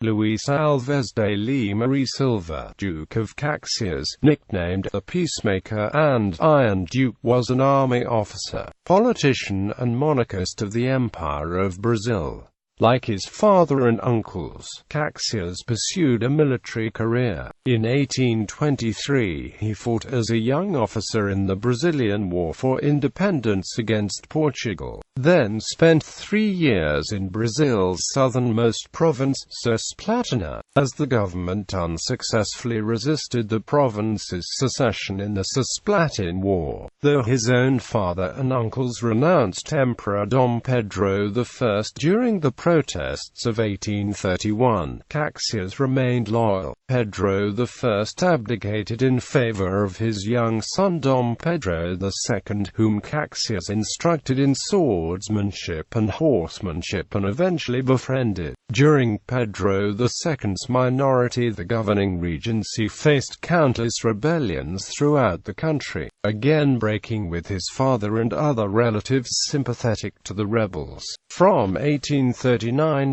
Luís Alves de Lima e Silva, Duke of Caxias, nicknamed the Peacemaker and Iron Duke, was an army officer, politician and monarchist of the Empire of Brazil. Like his father and uncles, Caxias pursued a military career. In 1823, he fought as a young officer in the Brazilian War for Independence against Portugal, then spent 3 years in Brazil's southernmost province, Cisplatine, as the government unsuccessfully resisted the province's secession in the Cisplatine War. Though his own father and uncles renounced Emperor Dom Pedro I during the protests of 1831, Caxias remained loyal. Pedro I abdicated in favor of his young son Dom Pedro II, whom Caxias instructed in swordsmanship and horsemanship and eventually befriended. During Pedro II's minority, the governing regency faced countless rebellions throughout the country, again breaking with his father and other relatives sympathetic to the rebels. From 1839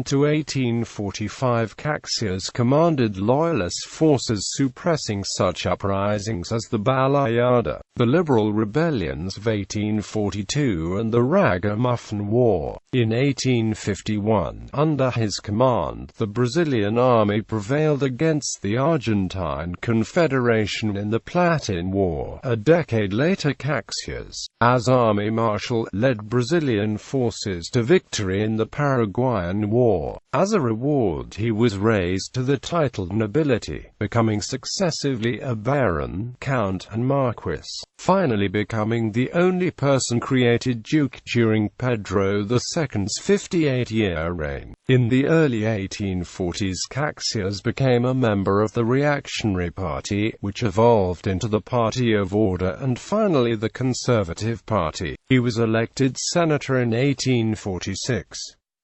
to 1845, Caxias commanded loyalist forces suppressing such uprisings as the Balaiada, the liberal rebellions of 1842 and the Ragamuffin War. In 1851, under his command, the Brazilian army prevailed against the Argentine Confederation in the Cisplatine War. A decade later, Caxias, as army marshal, led Brazilian forces to victory in the Paraguayan War. As a reward, he was raised to the titled nobility, becoming successively a baron, count and marquis, finally becoming the only person created duke during Pedro II's 58-year reign. In the early 1840s, Caxias became a member of the Reactionary Party, which evolved into the Party of Order and finally the Conservative Party. He was elected senator in 1846.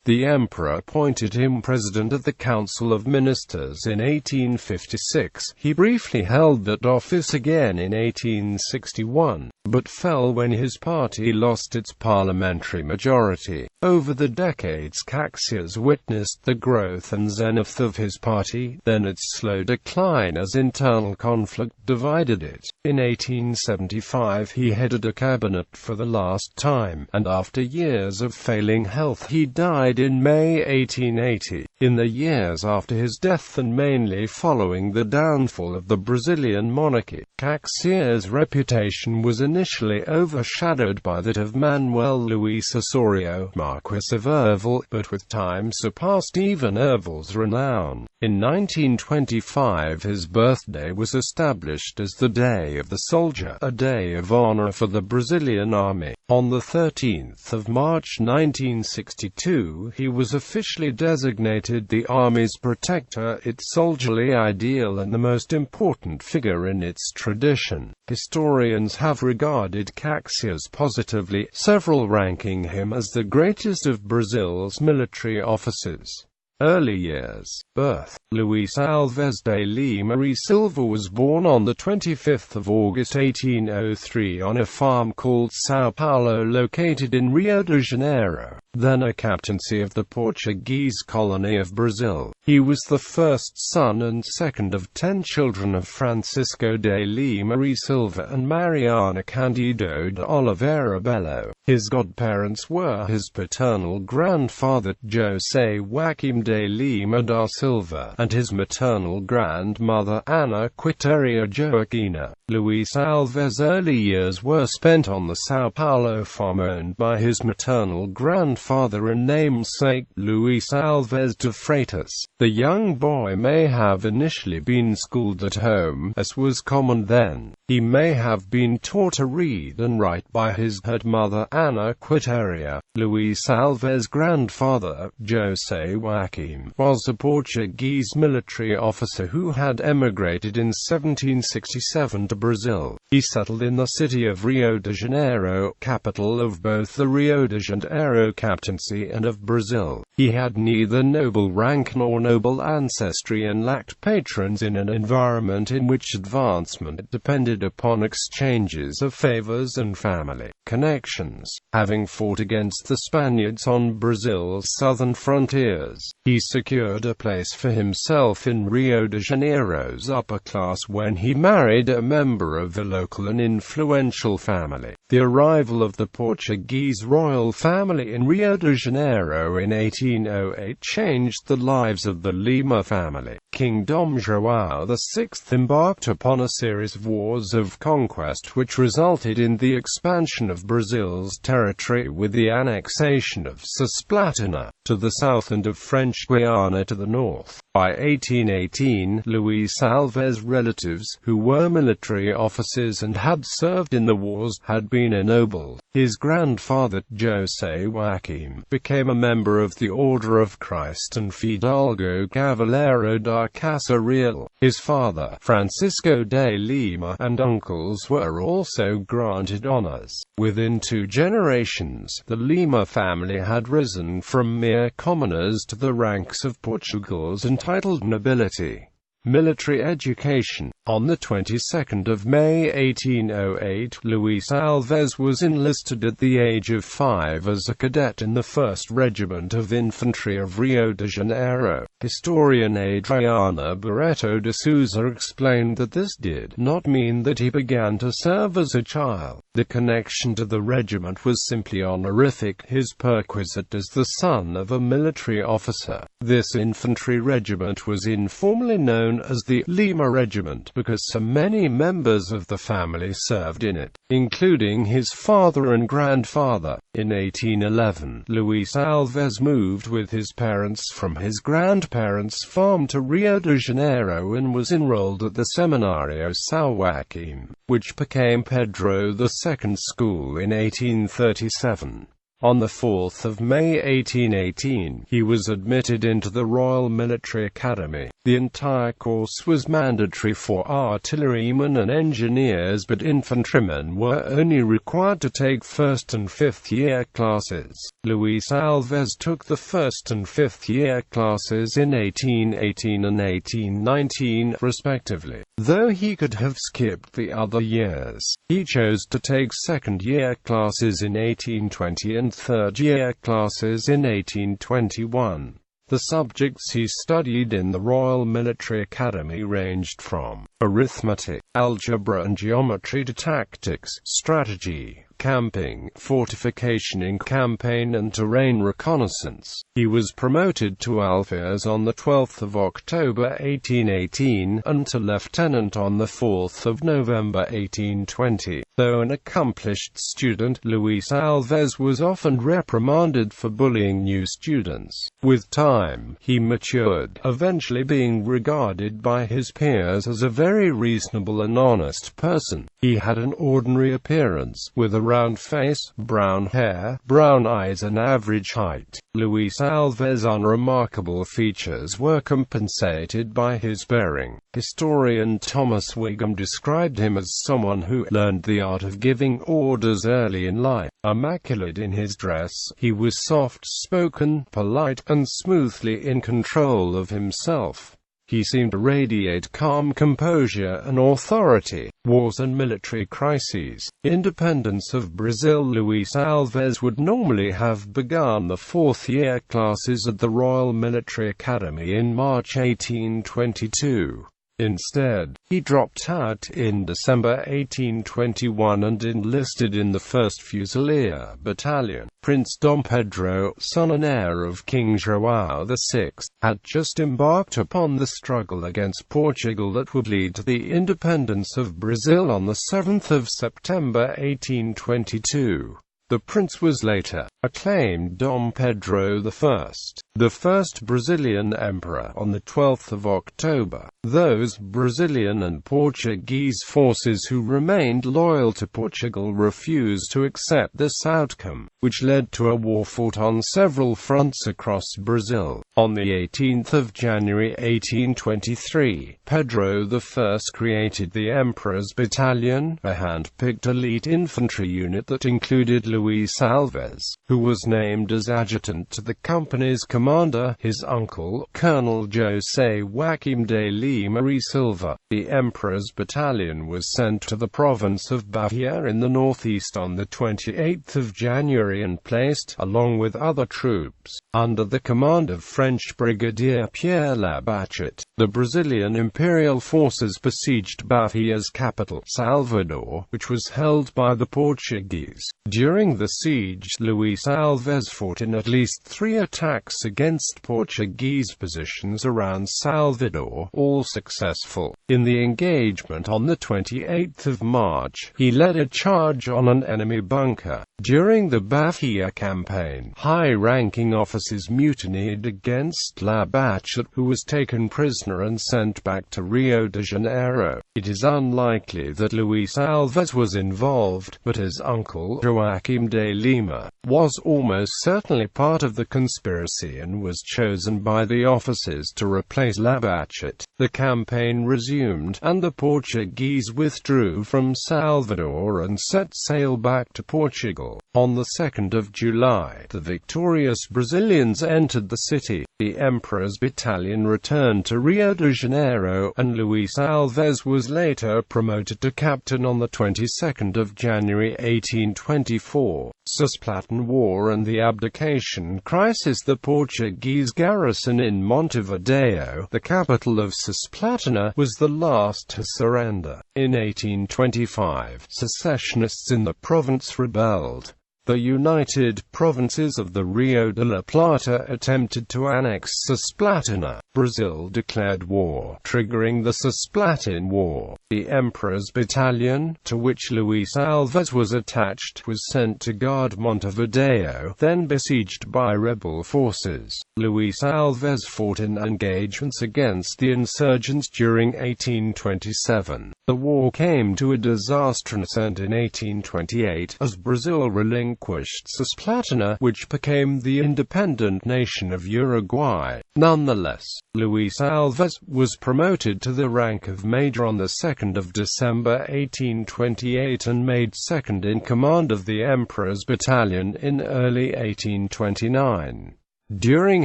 The emperor appointed him president of the Council of Ministers in 1856. He briefly held that office again in 1861, but fell when his party lost its parliamentary majority. Over the decades, Caxias witnessed the growth and zenith of his party, then its slow decline as internal conflict divided it. In 1875 he headed a cabinet for the last time, and after years of failing health he died in May 1880. In the years after his death and mainly following the downfall of the Brazilian monarchy, Caxias' reputation was initially overshadowed by that of Manuel Luís Osorio, Marquis of Erval, but with time surpassed even Erval's renown. In 1925 his birthday was established as the Day of the Soldier, a day of honor for the Brazilian army. On the 13th of March 1962, he was officially designated the Army's protector, its soldierly ideal and the most important figure in its tradition. Historians have regarded Caxias positively, several ranking him as the greatest of Brazil's military officers. Early years. Birth: Luís Alves de Lima e Silva was born on 25 August 1803 on a farm called São Paulo located in Rio de Janeiro, then a captaincy of the Portuguese colony of Brazil. He was the first son and second of 10 children of Francisco de Lima e Silva and Mariana Candido de Oliveira Belo. His godparents were his paternal grandfather, José Joaquim de Lima da Silva, and his maternal grandmother, Ana Quiteria Joaquina. Luís Alves' early years were spent on the São Paulo farm owned by his maternal grandfather and namesake, Luís Alves de Freitas. The young boy may have initially been schooled at home, as was common then. He may have been taught to read and write by his head mother, Ana Quiteria. Luís Alves' grandfather, José Joaquim, was a Portuguese military officer who had emigrated in 1767 to Brazil. He settled in the city of Rio de Janeiro, capital of both the Rio de Janeiro captaincy and of Brazil. He had neither noble rank nor noble ancestry and lacked patrons in an environment in which advancement depended upon exchanges of favors and family. connections. Having fought against the Spaniards on Brazil's southern frontiers, he secured a place for himself in Rio de Janeiro's upper class when he married a member of the local and influential family. The arrival of the Portuguese royal family in Rio de Janeiro in 1808 changed the lives of the Lima family. King Dom João VI embarked upon a series of wars of conquest which resulted in the expansion of Brazil's territory with the annexation of Cisplatina to the south and of French Guiana to the north. By 1818, Luís Alves' relatives, who were military officers and had served in the wars, had been ennobled. His grandfather, José Joaquim, became a member of the Order of Christ and Fidalgo Cavaleiro da Casa Real. His father, Francisco de Lima, and uncles were also granted honors. Within 2 generations, the Lima family had risen from mere commoners to the ranks of Portugal's entitled nobility. Military education. On the 22nd of May 1808, Luís Alves was enlisted at the age of 5 as a cadet in the 1st Regiment of Infantry of Rio de Janeiro. Historian Adriana Barreto de Souza explained that this did not mean that he began to serve as a child. The connection to the regiment was simply honorific, his perquisite as the son of a military officer. This infantry regiment was informally known as the Lima Regiment because so many members of the family served in it, including his father and grandfather. In 1811, Luís Alves moved with his parents from his grandparents' farm to Rio de Janeiro and was enrolled at the Seminário São Joaquim, which became Pedro II's school in 1837. On the 4th of May 1818, he was admitted into the Royal Military Academy. The entire course was mandatory for artillerymen and engineers, but infantrymen were only required to take 1st and 5th year classes. Luís Alves took the 1st and 5th year classes in 1818 and 1819, respectively. Though he could have skipped the other years, he chose to take 2nd year classes in 1820 and 3rd year classes in 1821. The subjects he studied in the Royal Military Academy ranged from arithmetic, algebra and geometry to tactics, strategy, camping, fortification in campaign and terrain reconnaissance. He was promoted to Alferez on the 12th of October 1818, and to lieutenant on the 4th of November 1820. Though an accomplished student, Luís Alves was often reprimanded for bullying new students. With time, he matured, eventually being regarded by his peers as a very reasonable and honest person. He had an ordinary appearance, with a round face, brown hair, brown eyes and average height. Luís Alves' unremarkable features were compensated by his bearing. Historian Thomas Wigham described him as someone who learned the art of giving orders early in life. Immaculate in his dress, he was soft-spoken, polite, and smoothly in control of himself. He seemed to radiate calm composure and authority. Wars and military crises. Independence of Brazil. Luís Alves would normally have begun the 4th year classes at the Royal Military Academy in March 1822. Instead, he dropped out in December 1821 and enlisted in the 1st Fusilier Battalion. Prince Dom Pedro, son and heir of King João VI, had just embarked upon the struggle against Portugal that would lead to the independence of Brazil on the 7th of September 1822. The prince was later acclaimed Dom Pedro I, the first Brazilian emperor, on the 12th of October. Those Brazilian and Portuguese forces who remained loyal to Portugal refused to accept this outcome, which led to a war fought on several fronts across Brazil. On the 18th of January 1823, Pedro I created the Emperor's Battalion, a hand-picked elite infantry unit that included Luís Alves, who was named as adjutant to the company's commander, his uncle, Colonel José Joaquim de Lima e Silva. The Emperor's battalion was sent to the province of Bahia in the northeast on the 28th of January and placed, along with other troops, under the command of French Brigadier Pierre Labachette. The Brazilian imperial forces besieged Bahia's capital, Salvador, which was held by the Portuguese. During the siege, Luís Alves fought in at least 3 attacks against Portuguese positions around Salvador, all successful. In the engagement on the 28th of March, he led a charge on an enemy bunker. During the Bahia campaign, high-ranking officers mutinied against Labachette, who was taken prisoner and sent back to Rio de Janeiro. It is unlikely that Luís Alves was involved, but his uncle, Joaquim de Lima, was almost certainly part of the conspiracy and was chosen by the officers to replace Labachette. The campaign resumed, and the Portuguese withdrew from Salvador and set sail back to Portugal. On the 2nd of July, the victorious Brazilians entered the city. The Emperor's battalion returned to Rio de Janeiro, and Luís Alves was later promoted to captain on the 22nd of January 1824. Cisplatine War and the abdication crisis. The Portuguese garrison in Montevideo, the capital of Cisplatina, was the last to surrender. In 1825, secessionists in the province rebelled. The United Provinces of the Rio de la Plata attempted to annex Cisplatina. Brazil declared war, triggering the Cisplatine War. The Emperor's battalion, to which Luís Alves was attached, was sent to guard Montevideo, then besieged by rebel forces. Luís Alves fought in engagements against the insurgents during 1827. The war came to a disastrous end in 1828, as Brazil relinquished Cisplatina, which became the independent nation of Uruguay. Nonetheless, Luís Alves was promoted to the rank of major on the 2nd of December 1828 and made second in command of the Emperor's battalion in early 1829. During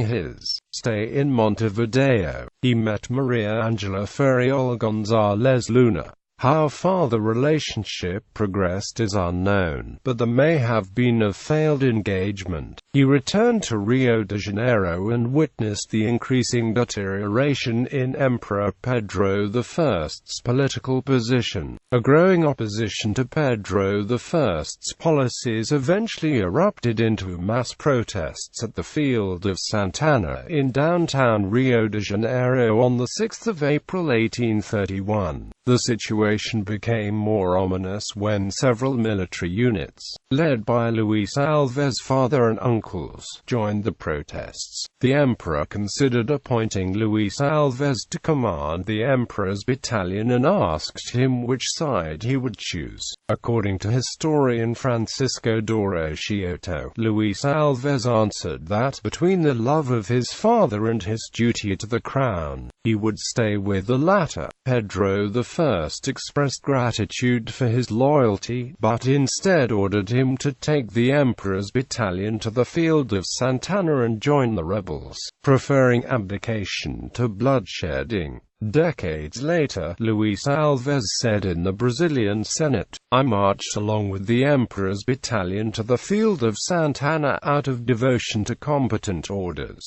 his stay in Montevideo, he met Maria Angela Ferreira González Luna. How far the relationship progressed is unknown, but there may have been a failed engagement. He returned to Rio de Janeiro and witnessed the increasing deterioration in Emperor Pedro I's political position. A growing opposition to Pedro I's policies eventually erupted into mass protests at the field of Santana in downtown Rio de Janeiro on 6 April 1831. The situation became more ominous when several military units, led by Luís Alves' father and uncles, joined the protests. The emperor considered appointing Luís Alves to command the emperor's battalion and asked him which side he would choose. According to historian Francisco Doro Chioto, Luís Alves answered that, between the love of his father and his duty to the crown, he would stay with the latter. Pedro I expressed gratitude for his loyalty, but instead ordered him to take the emperor's battalion to the field of Santana and join the rebels, preferring abdication to bloodshedding. Decades later, Luís Alves said in the Brazilian Senate, "I marched along with the emperor's battalion to the field of Santana out of devotion to competent orders.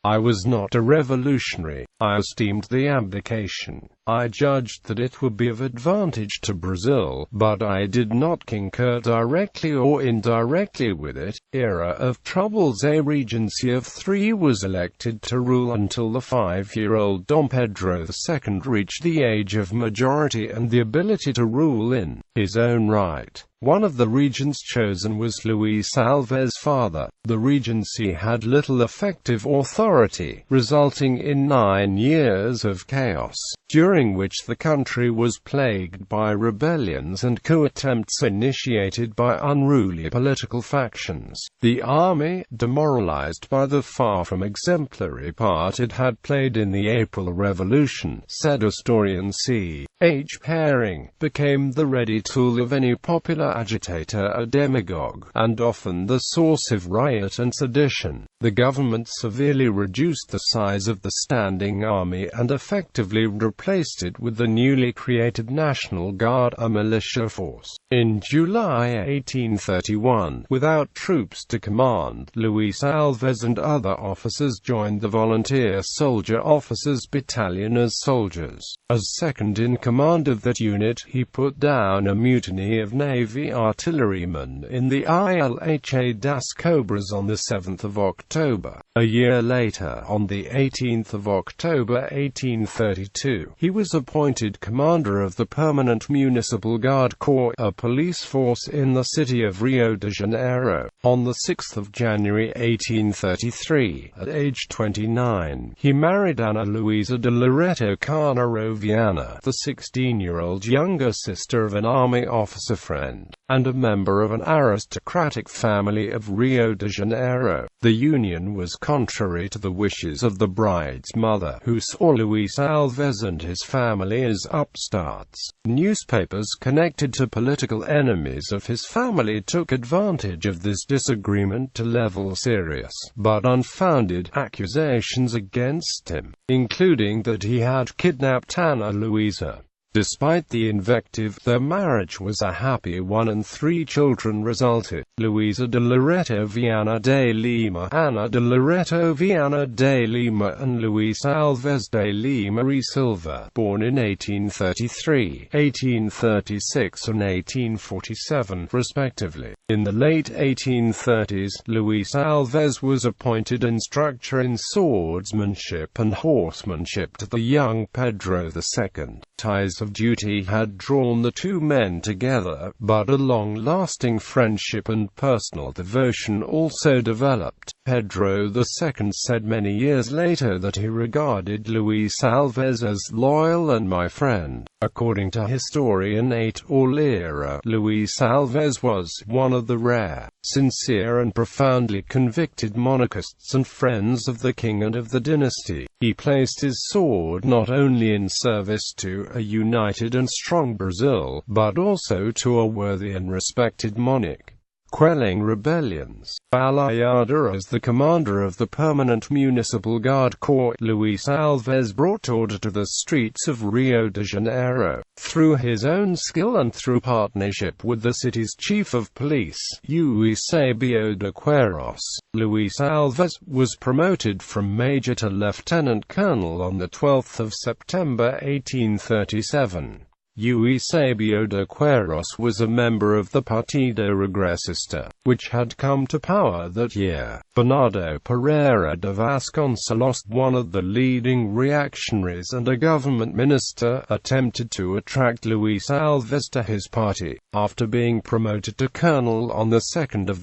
I was not a revolutionary. I esteemed the abdication. I judged that it would be of advantage to Brazil, but I did not concur directly or indirectly with it." Era of troubles. A regency of 3 was elected to rule until the 5-year-old Dom Pedro II reached the age of majority and the ability to rule in his own right. One of the regents chosen was Luís Alves' father. The regency had little effective authority, resulting in 9 years of chaos. During during which the country was plagued by rebellions and coup attempts initiated by unruly political factions. The army, demoralized by the far from exemplary part it had played in the April Revolution, said historian C. H. Paring, became the ready tool of any popular agitator or demagogue, and often the source of riot and sedition. The government severely reduced the size of the standing army and effectively replaced it with the newly created National Guard, a militia force. In July 1831, without troops to command, Luís Alves and other officers joined the Volunteer Soldier Officers Battalion as soldiers. As second in command of that unit, he put down a mutiny of Navy artillerymen in the Ilha das Cobras on 7 October. A year later, on 18 October 1832, he was appointed commander of the Permanent Municipal Guard Corps, a police force in the city of Rio de Janeiro. On 6 January 1833, at age 29, he married Ana Luisa de Loreto Carneiro Viana, the 16-year-old younger sister of an army officer friend, and a member of an aristocratic family of Rio de Janeiro. The union was contrary to the wishes of the bride's mother, who saw Luís Alves and his family as upstarts. Newspapers connected to political enemies of his family took advantage of this disagreement to level serious, but unfounded, accusations against him, including that he had kidnapped Ana Luisa. Despite the invective, their marriage was a happy one and 3 children resulted: Luisa de Loreto Viana de Lima, Ana de Loreto Viana de Lima and Luís Alves de Lima e Silva, born in 1833, 1836 and 1847, respectively. In the late 1830s, Luís Alves was appointed instructor in swordsmanship and horsemanship to the young Pedro II. Ties of duty had drawn the two men together, but a long-lasting friendship and personal devotion also developed. Pedro II said many years later that he regarded Luís Alves as loyal and my friend. According to historian Heitor Lira, Luís Alves was one of the rare, sincere and profoundly convicted monarchists and friends of the king and of the dynasty. He placed his sword not only in service to a united and strong Brazil, but also to a worthy and respected monarch. Quelling rebellions. Balaiada as the commander of the Permanent Municipal Guard Corps, Luís Alves brought order to the streets of Rio de Janeiro. Through his own skill and through partnership with the city's chief of police, Eusebio de Queiroz, Luís Alves was promoted from major to lieutenant colonel on 12 September 1837. Eusebio de Queiroz was a member of the Partido Regressista, which had come to power that year. Bernardo Pereira de Vasconcelos, one of the leading reactionaries and a government minister, attempted to attract Luís Alves to his party. After being promoted to colonel on 2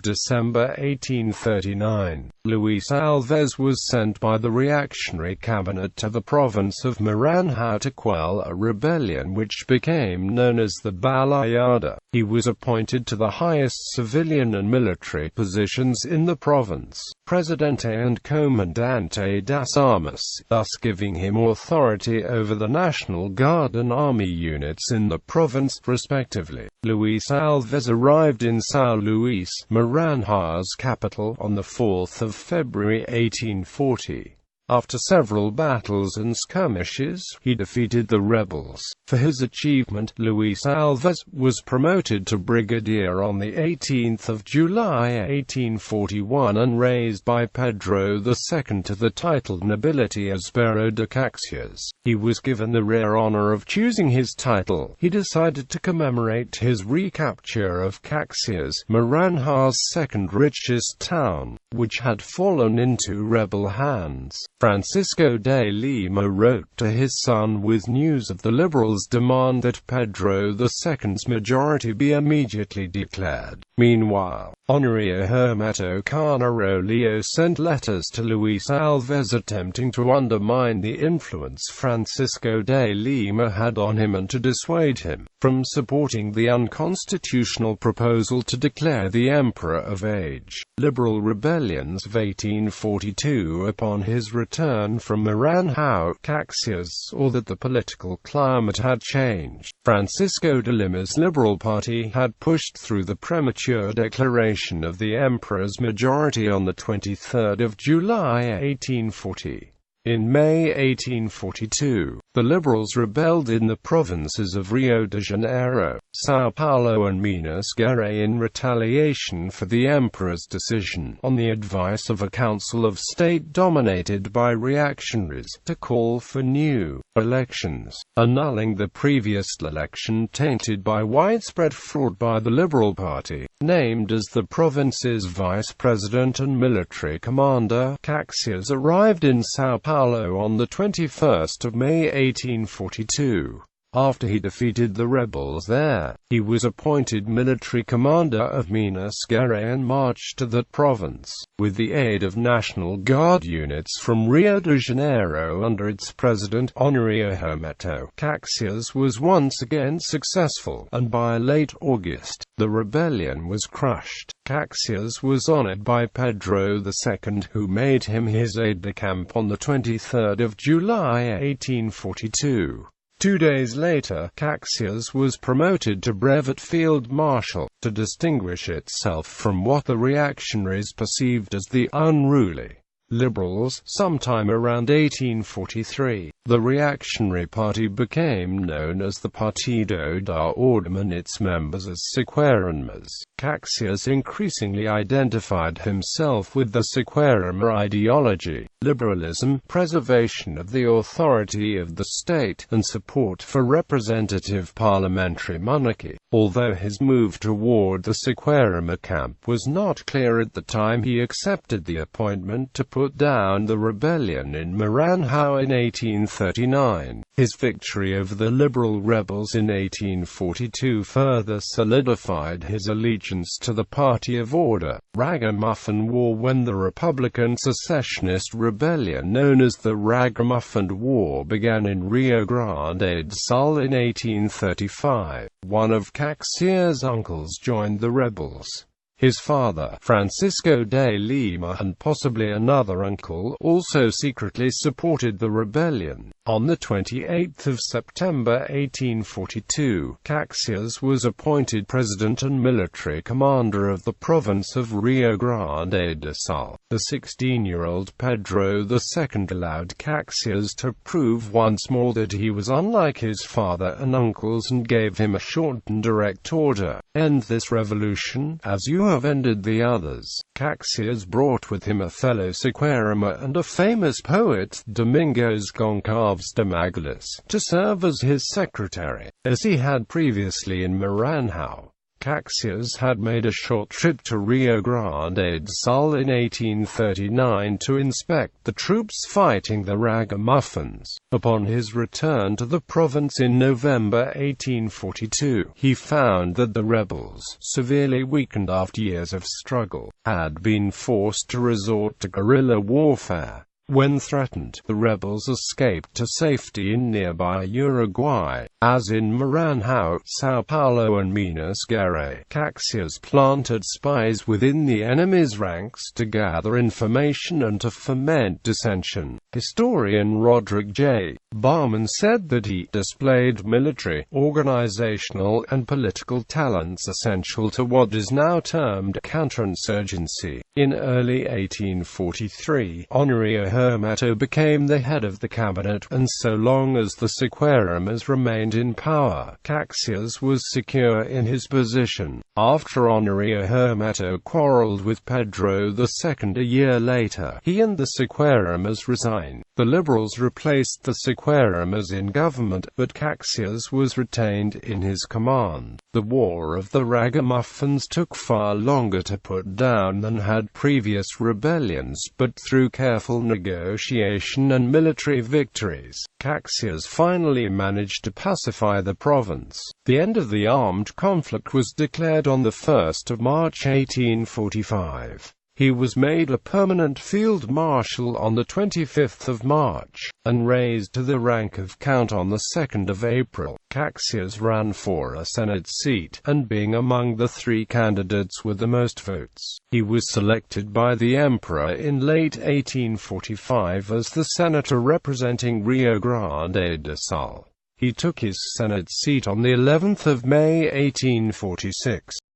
December 1839, Luís Alves was sent by the reactionary cabinet to the province of Maranhão to quell a rebellion which became known as the Balaiada. He was appointed to the highest civilian and military positions in the province, Presidente and Comandante das Armas, thus giving him authority over the National Guard and army units in the province, respectively. Luís Alves arrived in São Luís, Maranhão's capital, on 4 February 1840. After several battles and skirmishes, he defeated the rebels. For his achievement, Luís Alves was promoted to brigadier on 18 July 1841 and raised by Pedro II to the title nobility as Emperor de Caxias. He was given the rare honor of choosing his title. He decided to commemorate his recapture of Caxias, Maranhão's second richest town, which had fallen into rebel hands. Francisco de Lima wrote to his son with news of the liberals' demand that Pedro II's majority be immediately declared. Meanwhile, Honorio Hermeto Carnarolio sent letters to Luís Alves attempting to undermine the influence Francisco de Lima had on him and to dissuade him from supporting the unconstitutional proposal to declare the Emperor of Age. Liberal rebellions of 1842 upon his return from Maranhão, Caxias, saw that the political climate had changed. Francisco de Lima's Liberal Party had pushed through the premature declaration of the Emperor's majority on the 23rd of July 1840. In May 1842, the Liberals rebelled in the provinces of Rio de Janeiro, São Paulo and Minas Gerais in retaliation for the Emperor's decision, on the advice of a Council of State dominated by reactionaries, to call for new elections, annulling the previous election tainted by widespread fraud by the Liberal Party. Named as the province's vice president and military commander, Caxias arrived in São Paulo on the 21st of May 1842. After he defeated the rebels there, he was appointed military commander of Minas Gerais and marched to that province, with the aid of National Guard units from Rio de Janeiro under its president, Honorio Hermeto. Caxias was once again successful, and by late August, the rebellion was crushed. Caxias was honored by Pedro II, who made him his aide-de-camp on the 23rd of July 1842. 2 days later, Caxias was promoted to brevet field marshal, to distinguish itself from what the reactionaries perceived as the unruly Liberals. Sometime around 1843, the reactionary party became known as the Partido da Ordem and its members as Sequeirenmas. Caxias increasingly identified himself with the Sequeirema ideology: liberalism, preservation of the authority of the state, and support for representative parliamentary monarchy. Although his move toward the Sequeirema camp was not clear at the time he accepted the appointment to put down the rebellion in Maranhão in 1839. His victory over the liberal rebels in 1842 further solidified his allegiance to the Party of Order. Ragamuffin War. When the Republican secessionist rebellion known as the Ragamuffin War began in Rio Grande do Sul in 1835, one of Caxias' uncles joined the rebels. His father, Francisco de Lima, and possibly another uncle, also secretly supported the rebellion. On the 28th of September 1842, Caxias was appointed president and military commander of the province of Rio Grande do Sul. The 16-year-old Pedro II allowed Caxias to prove once more that he was unlike his father and uncles and gave him a short and direct order: "End this revolution, as you have ended the others." Caxias brought with him a fellow Sequeirema and a famous poet, Domingos Gonçalves de Magalhães, to serve as his secretary, as he had previously in Maranhão. Caxias had made a short trip to Rio Grande do Sul in 1839 to inspect the troops fighting the Ragamuffins. Upon his return to the province in November 1842, he found that the rebels, severely weakened after years of struggle, had been forced to resort to guerrilla warfare. When threatened, the rebels escaped to safety in nearby Uruguay. As in Maranhão, São Paulo and Minas Gerais, Caxias planted spies within the enemy's ranks to gather information and to foment dissension. Historian Roderick J. Barman said that he displayed military, organizational, and political talents essential to what is now termed counterinsurgency. In early 1843, Honorio Hermeto became the head of the cabinet, and so long as the Sequeiremas remained in power, Caxias was secure in his position. After Honorio Hermeto quarreled with Pedro II a year later, he and the Sequeiremas resigned. The Liberals replaced the Sequeiremas in government, but Caxias was retained in his command. The War of the Ragamuffins took far longer to put down than had previous rebellions, but through careful negotiation and military victories, Caxias finally managed to pacify the province. The end of the armed conflict was declared on the 1st of March 1845. He was made a permanent field marshal on the 25th of March, and raised to the rank of count on the 2nd of April. Caxias ran for a Senate seat, and being among the 3 candidates with the most votes, he was selected by the Emperor in late 1845 as the senator representing Rio Grande do Sul. He took his Senate seat on the 11th of May 1846.